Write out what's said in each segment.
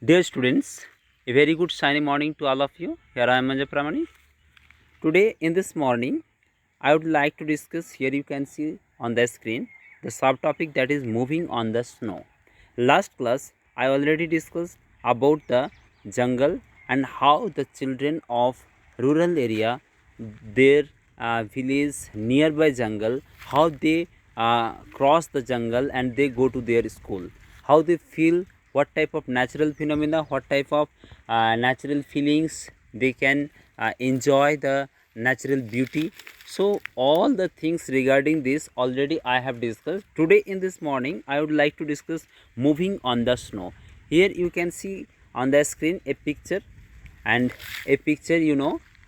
Dear students, a very good shiny morning to all of you. Here I am Manja Pramani. Today in this morning, I would like to discuss, here you can see on the screen, the subtopic that is moving on the snow. Last class, I already discussed about the jungle and how the children of rural area, their village nearby jungle, how they cross the jungle and they go to their school, how they feel, what type of natural phenomena, what type of natural feelings they can enjoy the natural beauty. So all the things regarding this already I have discussed. Today in this morning I would like to discuss moving on the snow. Here you can see on the screen a picture, and a picture,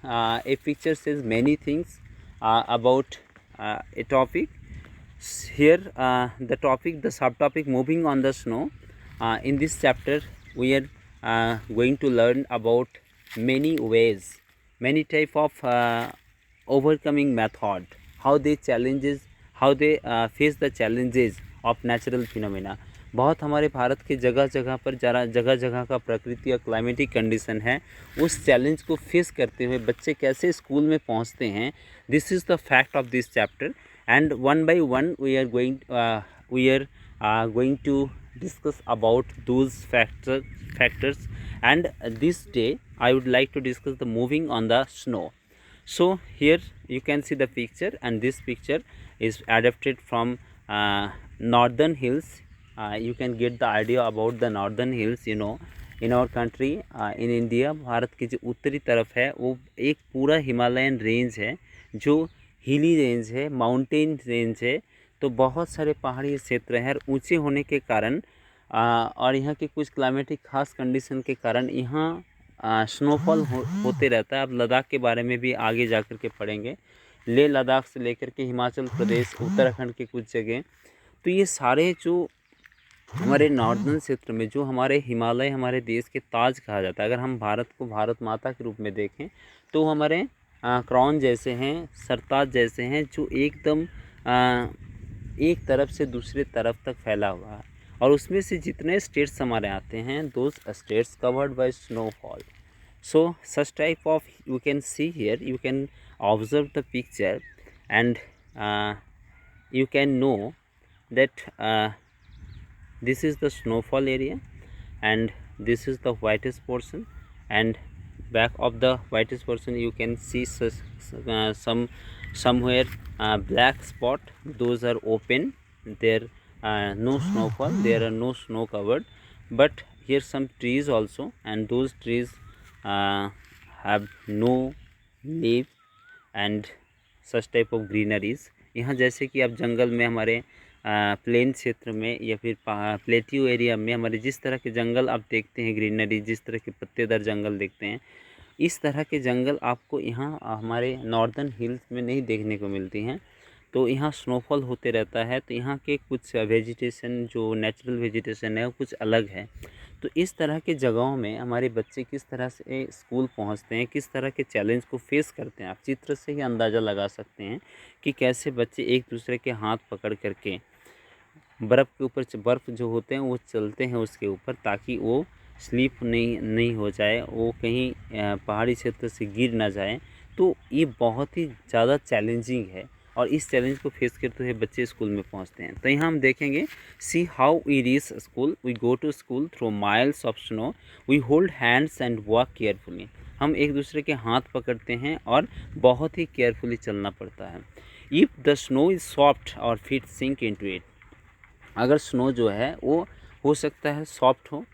a picture says many things about a topic. Here the topic, the subtopic, moving on the snow. In this chapter we are going to learn about many ways, many type of overcoming method, how they challenges, how they face the challenges of natural phenomena. बहुत हमारे भारत के जगह जगह पर जगह जगह का प्रकृति या क्लाइमेटिक कंडीशन है, उस चैलेंज को फेस करते हुए बच्चे कैसे स्कूल में पहुंचते हैं, this is the fact of this chapter. And one by one we are going to discuss about those factors. And this day I would like to discuss the moving on the snow. So here you can see the picture, and this picture is adapted from northern hills. You can get the idea about the northern hills, in our country, in India. Bharat की जो उत्तरी तरफ है वो एक पूरा Himalayan range है, जो हिली रेंज है, माउंटेन रेंज है. तो बहुत सारे पहाड़ी क्षेत्र हैं, और ऊंचे होने के कारण और यहाँ के कुछ क्लाइमेटिक खास कंडीशन के कारण यहाँ स्नोफॉल होते रहता है. अब लद्दाख के बारे में भी आगे जा कर के पढ़ेंगे. लेह लद्दाख से लेकर के हिमाचल प्रदेश, उत्तराखंड के कुछ जगह, तो ये सारे जो हमारे नॉर्दर्न क्षेत्र में, जो हमारे हिमालय हमारे देश के ताज कहा जाता है. अगर हम भारत को भारत माता के रूप में देखें तो हमारे क्राउन जैसे हैं, सरताज जैसे हैं, जो एकदम एक तरफ से दूसरे तरफ तक फैला हुआ है. और उसमें से जितने स्टेट्स हमारे आते हैं, those states covered by snowfall. So such type of you can see here, you can observe the picture, and you can know that this is the snowfall area, and this is the whitest portion, and back of the whitest portion you can see somewhere black spot. Those are open, there no snowfall, there are no snow covered, but here some trees also, and those trees have no leaf and such type of greeneries. यहाँ जैसे कि अब जंगल में हमारे plane क्षेत्र में या फिर प्लेट्यू एरिया में हमारे जिस तरह के जंगल आप देखते हैं, ग्रीनरी, जिस तरह के पत्तेदार जंगल देखते हैं, इस तरह के जंगल आपको यहाँ हमारे नॉर्दर्न हिल्स में नहीं देखने को मिलती हैं. तो यहाँ स्नोफॉल होते रहता है, तो यहाँ के कुछ वेजिटेशन, जो नेचुरल वेजिटेशन है, वो कुछ अलग है. तो इस तरह के जगहों में हमारे बच्चे किस तरह से स्कूल पहुँचते हैं, किस तरह के चैलेंज को फेस करते हैं, आप चित्र से ही अंदाज़ा लगा सकते हैं कि कैसे बच्चे एक दूसरे के हाथ पकड़ करके बर्फ़ के ऊपर, बर्फ़ जो होते हैं वो चलते हैं उसके ऊपर, ताकि वो स्लिप नहीं हो जाए, वो कहीं पहाड़ी क्षेत्र से गिर ना जाए. तो ये बहुत ही ज़्यादा चैलेंजिंग है, और इस चैलेंज को फेस करते हुए बच्चे स्कूल में पहुंचते हैं. तो यहाँ हम देखेंगे, see how we reach school. We go to school through miles of snow. We hold hands and walk carefully. हम एक दूसरे के हाथ पकड़ते हैं और बहुत ही केयरफुली चलना पड़ता है. If the snow is soft और feet sink in to it. अगर स्नो जो है वो हो सकता है सॉफ्ट हो.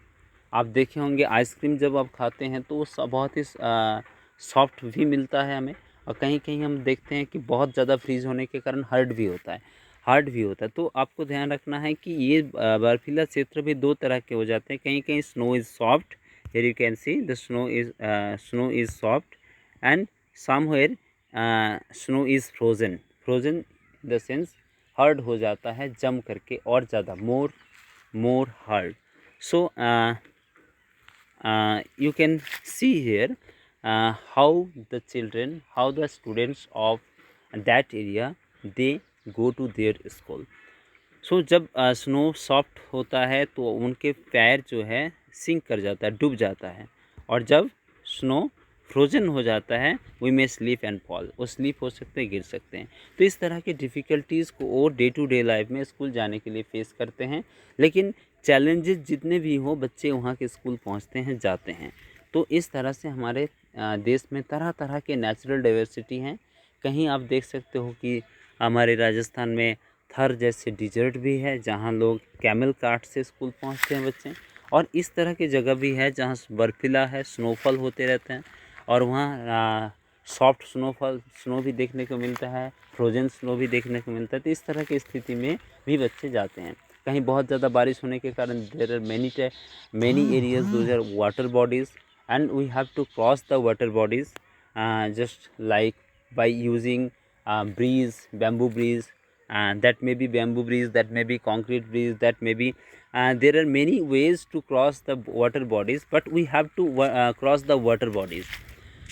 आप देखे होंगे आइसक्रीम जब आप खाते हैं तो वो बहुत ही सॉफ्ट भी मिलता है हमें, और कहीं कहीं हम देखते हैं कि बहुत ज़्यादा फ्रीज होने के कारण हार्ड भी होता है. तो आपको ध्यान रखना है कि ये बर्फीला क्षेत्र भी दो तरह के हो जाते हैं. कहीं कहीं snow is soft, here you can see the snow is soft, and somewhere snow is frozen. Frozen in the sense hard हो जाता है जम करके, और ज़्यादा मोर hard. So you can see here how the children, how the students of that area, they go to their school. सो जब snow soft होता है तो उनके पैर जो है सिंक कर जाता है, डूब जाता है, और जब स्नो फ्रोजन हो जाता है we may slip and fall, वो स्लीप हो सकते हैं, गिर सकते हैं। तो इस तरह की डिफ़िकल्टीज़ को वो डे टू डे लाइफ में स्कूल जाने के लिए फेस करते हैं, लेकिन चैलेंजेस जितने भी हों बच्चे वहाँ के स्कूल पहुँचते हैं, जाते हैं। तो इस तरह से हमारे देश में तरह तरह के नेचुरल डाइवर्सिटी हैं। कहीं आप देख सकते हो कि हमारे राजस्थान में थर जैसे डिजर्ट भी है जहाँ लोग कैमल कार्ट से स्कूल पहुँचते हैं बच्चे, और इस तरह की जगह भी है जहाँ बर्फीला है, स्नोफॉल होते रहते हैं, और वहाँ सॉफ्ट स्नो भी देखने को मिलता है, फ्रोजन स्नो भी देखने को मिलता है। तो इस तरह की स्थिति में भी बच्चे जाते हैं। कहीं बहुत ज़्यादा बारिश होने के कारण there are many areas those are water bodies and we have to cross the water bodies just like by using breeze, bamboo breeze, that may be bamboo breeze, that may be concrete breeze, that may be there are many ways to cross the water bodies, but we have to cross the water bodies.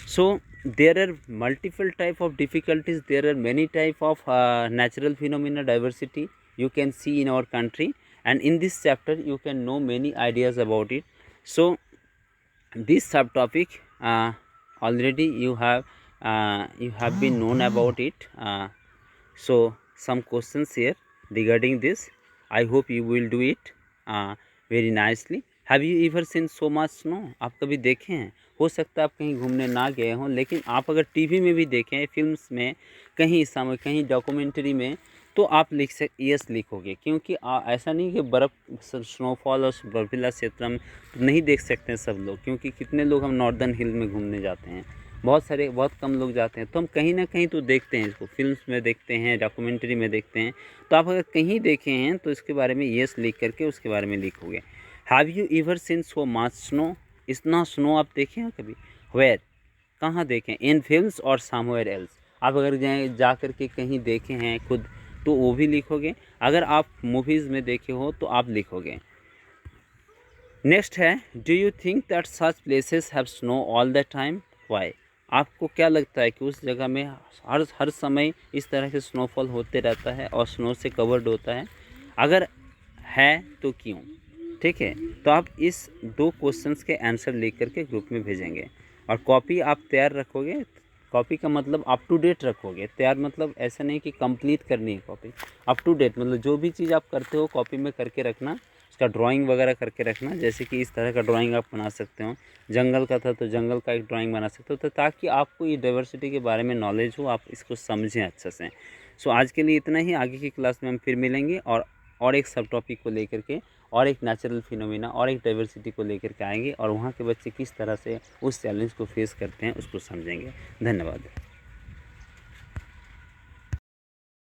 So there are multiple type of difficulties, there are many type of natural phenomena diversity you can see in our country, and in this chapter you can know many ideas about it. So this subtopic already you have been known about it. So some questions here regarding this. I hope you will do it very nicely. Have you ever seen so much snow? आप कभी देखे हैं? हो सकता है आप कहीं घूमने ना गए हों, लेकिन आप अगर टीवी में भी देखें, फिल्म्स में, कहीं समय, कहीं डॉक्यूमेंट्री में, तो आप यस लिखोगे, क्योंकि ऐसा नहीं कि बर्फ़ स्नोफॉल और बर्फीला क्षेत्र में नहीं देख सकते हैं सब लोग, क्योंकि कितने लोग हम नॉर्दर्न हिल में घूमने जाते हैं, बहुत कम लोग जाते हैं। तो हम कहीं ना कहीं तो देखते हैं इसको, फिल्म्स में देखते हैं, डॉक्यूमेंट्री में देखते हैं। तो आप अगर कहीं देखे हैं तो इसके बारे में येस लिख करके उसके बारे में लिखोगे। Have you ever seen so much snow? इतना स्नो आप देखे हैं कभी? वेयर, कहाँ देखें? इन फिल्म्स और समवेयर एल्स। आप अगर जा करके कहीं देखे हैं खुद तो वो भी लिखोगे, अगर आप मूवीज़ में देखे हो तो आप लिखोगे। नेक्स्ट है, do you think that such places have snow all the time? Why? आपको क्या लगता है कि उस जगह में हर समय इस तरह से स्नोफॉल होते रहता है और स्नो से कवर्ड होता है? अगर है तो क्यों? ठीक है, तो आप इस 2 क्वेश्चंस के आंसर लिख करके ग्रुप में भेजेंगे, और कॉपी आप तैयार रखोगे। कॉपी का मतलब अप टू डेट रखोगे, तैयार मतलब ऐसा नहीं कि कंप्लीट करनी है कॉपी, अप टू डेट मतलब जो भी चीज़ आप करते हो कॉपी में करके रखना, उसका ड्राइंग वगैरह करके रखना। जैसे कि इस तरह का ड्राइंग आप बना सकते हो, जंगल का था तो जंगल का एक ड्राइंग बना सकते हो, तो ताकि आपको ये डाइवर्सिटी के बारे में नॉलेज हो, आप इसको समझें अच्छे से। सो आज के लिए इतना ही, आगे की क्लास में हम फिर मिलेंगे और एक सब टॉपिक को लेकर के, और एक नेचुरल फिनोमेना और एक डाइवर्सिटी को लेकर के आएंगे, और वहाँ के बच्चे किस तरह से उस चैलेंज को फेस करते हैं उसको समझेंगे। धन्यवाद।